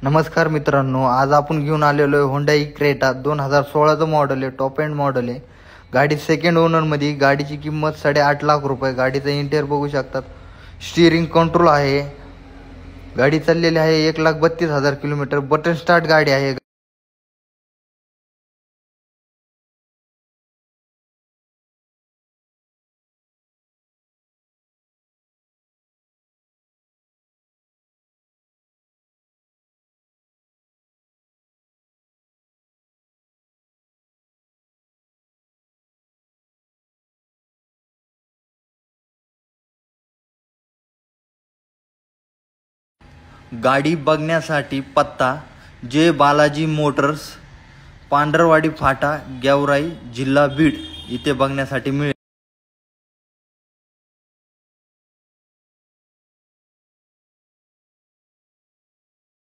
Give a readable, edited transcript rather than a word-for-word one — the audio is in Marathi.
नमस्कार मित्रांनो, आज आपण घेऊन आलेलो आहे होंडाई क्रेटा 2016चं मॉडेल आहे, टॉप एंड मॉडेल आहे। गाडी सेकंड ओनरमध्ये, गाडीची किंमत 8.5 लाख रुपये। गाडीचा इंटेरियर बघू शकतात, स्टीअरिंग कंट्रोल आहे। गाडी चाललेली आहे 1,32,000 किलोमीटर। बटन स्टार्ट गाडी आहे। गाडी बघण्यासाठी पत्ता जय बालाजी मोटर्स, पांढरवाडी फाटा, गेवराई, जिल्हा बीड इथे बघण्यासाठी मिळेल।